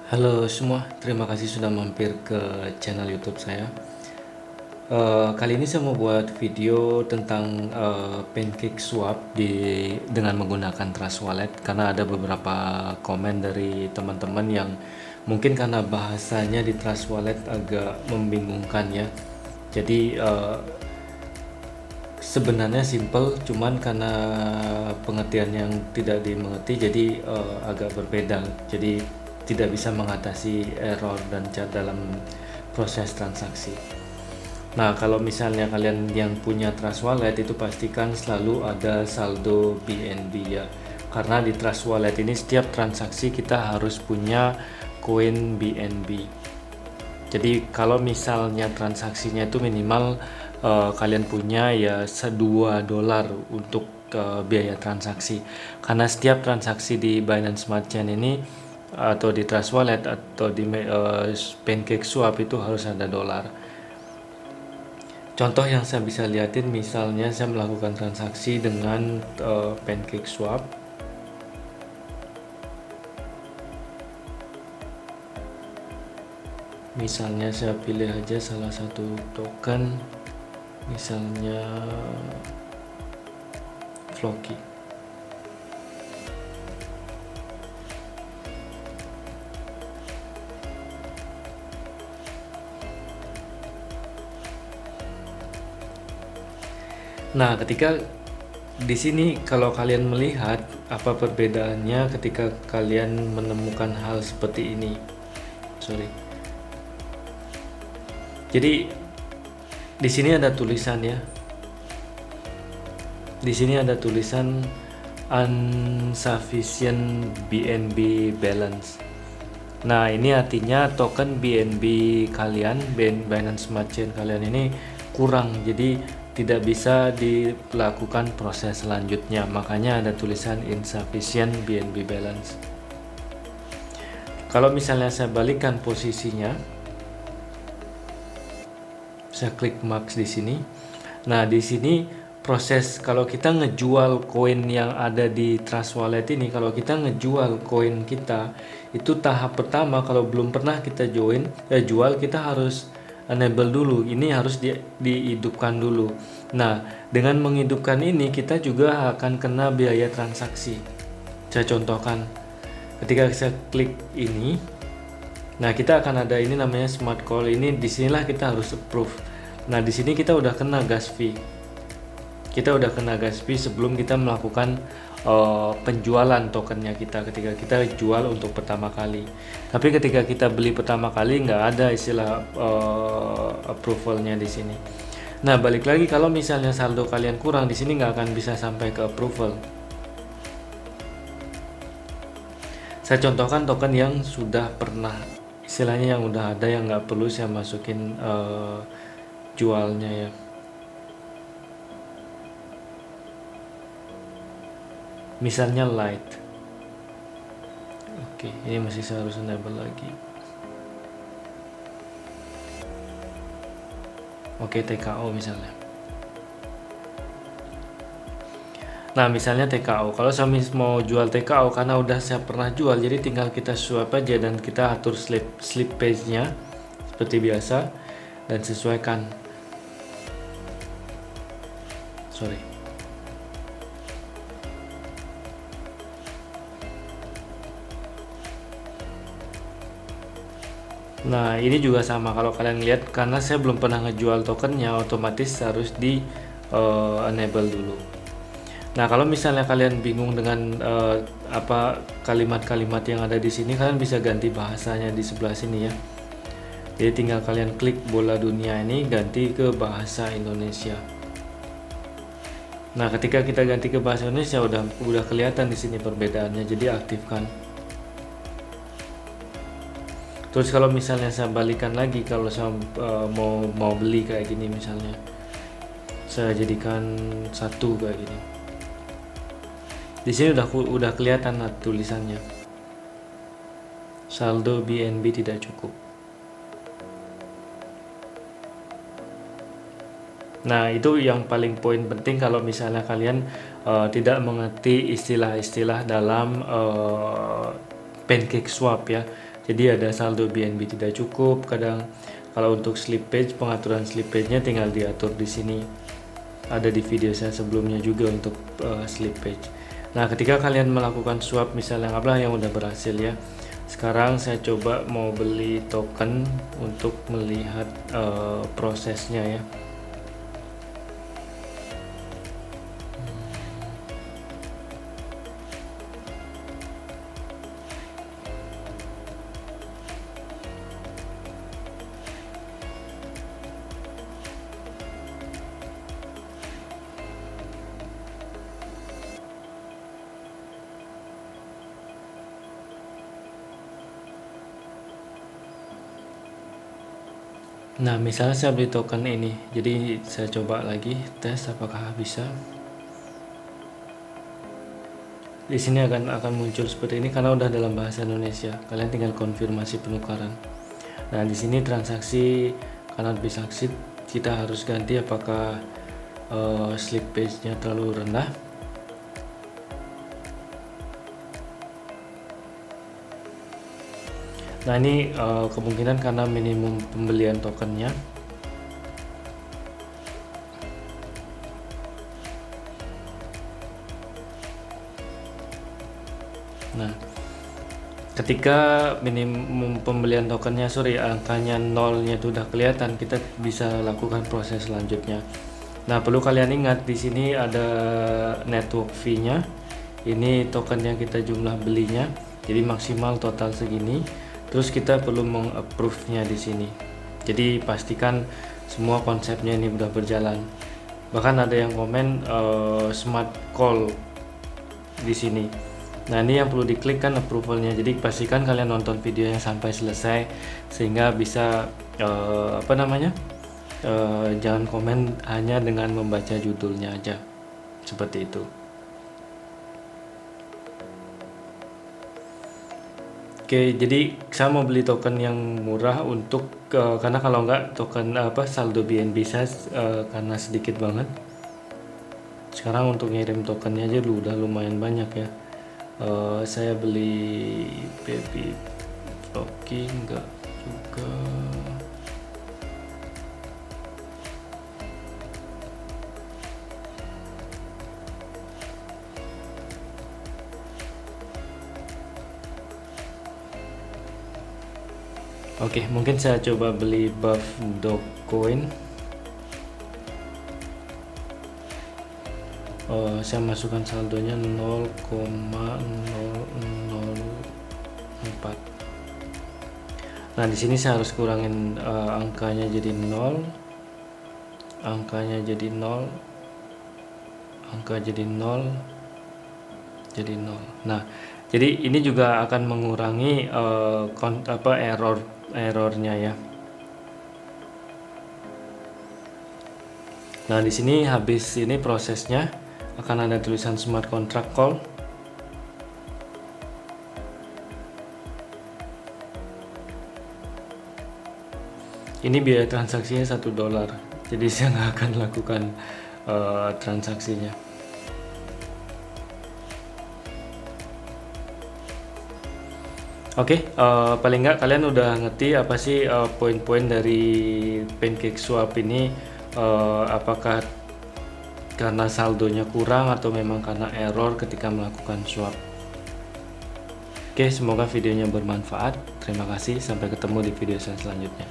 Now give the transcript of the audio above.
Halo semua, terima kasih sudah mampir ke channel YouTube saya. Kali ini saya mau buat video tentang pancake swap dengan menggunakan Trust Wallet, karena ada beberapa komen dari teman-teman yang mungkin karena bahasanya di Trust Wallet agak membingungkan ya. Jadi sebenarnya simple, cuman karena pengertian yang tidak dimengerti jadi agak berbeda. Jadi tidak bisa mengatasi error dan dalam proses transaksi. Nah, kalau misalnya kalian yang punya Trust Wallet itu pastikan selalu ada saldo BNB ya. Karena di Trust Wallet ini setiap transaksi kita harus punya koin BNB. Jadi kalau misalnya transaksinya itu minimal kalian punya ya $2 untuk biaya transaksi. Karena setiap transaksi di Binance Smart Chain ini atau di Trust Wallet atau di Pancake Swap itu harus ada dolar. Contoh yang saya bisa lihatin, misalnya saya melakukan transaksi dengan Pancake Swap. Misalnya saya pilih aja salah satu token, misalnya Floki. Nah, ketika di sini kalau kalian melihat apa perbedaannya ketika kalian menemukan hal seperti ini. Jadi di sini ada tulisan ya. Di sini ada tulisan insufficient BNB balance. Nah, ini artinya token BNB kalian, Binance Smart Chain kalian ini kurang, jadi tidak bisa dilakukan proses selanjutnya. Makanya ada tulisan insufficient BNB balance. Kalau misalnya saya balikkan posisinya, saya klik max di sini. Nah, di sini proses kalau kita ngejual koin yang ada di Trust Wallet ini, kalau kita ngejual koin kita, itu tahap pertama kalau belum pernah kita jual, kita harus enable dulu. Ini harus dihidupkan dulu. Nah, dengan menghidupkan ini kita juga akan kena biaya transaksi. Saya contohkan, ketika saya klik ini, nah kita akan ada ini namanya smart call. Ini disinilah kita harus approve. Nah, di sini kita udah kena gas fee. Kita udah kena gas fee sebelum kita melakukan penjualan tokennya kita ketika kita jual untuk pertama kali. Tapi ketika kita beli pertama kali nggak ada istilah approvalnya di sini. Nah, balik lagi, kalau misalnya saldo kalian kurang di sini nggak akan bisa sampai ke approval. Saya contohkan token yang sudah pernah, istilahnya yang udah ada, yang nggak perlu saya masukin jualnya ya. Misalnya light. Oke, ini masih saya harus enable lagi. Oke, TKO misalnya. Nah, misalnya TKO. Kalau saya mau jual TKO karena udah saya pernah jual, jadi tinggal kita swap aja dan kita atur slip page-nya seperti biasa dan sesuaikan. Nah, ini juga sama, kalau kalian lihat, karena saya belum pernah ngejual tokennya, otomatis harus di enable dulu. Nah, kalau misalnya kalian bingung dengan apa kalimat-kalimat yang ada di sini, kalian bisa ganti bahasanya di sebelah sini ya. Jadi tinggal kalian klik bola dunia ini, ganti ke bahasa Indonesia. Nah, ketika kita ganti ke bahasa Indonesia udah kelihatan di sini perbedaannya, jadi aktifkan. Terus kalau misalnya saya balikan lagi, kalau saya mau beli kayak gini, misalnya saya jadikan satu kayak gini, di sini udah kelihatan tulisannya saldo BNB tidak cukup. Nah, itu yang paling poin penting kalau misalnya kalian tidak mengerti istilah-istilah dalam pancake swap ya. Jadi ada saldo BNB tidak cukup. Kadang kalau untuk slippage, pengaturan slippage-nya tinggal diatur di sini. Ada di video saya sebelumnya juga untuk slippage. Nah, ketika kalian melakukan swap misalnya yang udah berhasil ya. Sekarang saya coba mau beli token untuk melihat prosesnya ya. Nah, misalnya saya beli token ini, jadi saya coba lagi tes apakah bisa. Di sini akan muncul seperti ini karena udah dalam bahasa Indonesia. Kalian tinggal konfirmasi penukaran. Nah, di sini transaksi karena bisa succeed, kita harus ganti apakah slippage-nya terlalu rendah. Nah, ini kemungkinan karena minimum pembelian tokennya. Nah, ketika minimum pembelian tokennya, angkanya nolnya itu udah kelihatan, kita bisa lakukan proses selanjutnya. Nah, perlu kalian ingat di sini ada network fee-nya. Ini token yang kita jumlah belinya, jadi maksimal total segini. Terus kita perlu meng-approve-nya di sini. Jadi pastikan semua konsepnya ini udah berjalan. Bahkan ada yang komen smart call di sini. Nah, ini yang perlu diklik kan approval-nya. Jadi pastikan kalian nonton videonya sampai selesai sehingga bisa jangan komen hanya dengan membaca judulnya aja. Seperti itu. Oke, jadi saya mau beli token yang murah untuk karena kalau enggak token saldo BNB saya karena sedikit banget. Sekarang untuk ngirim tokennya aja udah lumayan banyak ya. Saya beli baby Rocky enggak juga. Oke, mungkin saya coba beli buff Dogecoin. Saya masukkan saldonya 0,004. Nah, di sini saya harus kurangin angkanya jadi 0, angkanya jadi 0, angka jadi 0, jadi 0. Nah, jadi ini juga akan mengurangi errornya ya. Nah, di sini habis ini prosesnya akan ada tulisan smart contract call. Ini biaya transaksinya $1, jadi saya nggak akan lakukan transaksinya. Oke, paling nggak kalian udah ngerti apa sih poin-poin dari PancakeSwap ini, apakah karena saldonya kurang atau memang karena error ketika melakukan swap. Oke, semoga videonya bermanfaat. Terima kasih, sampai ketemu di video saya selanjutnya.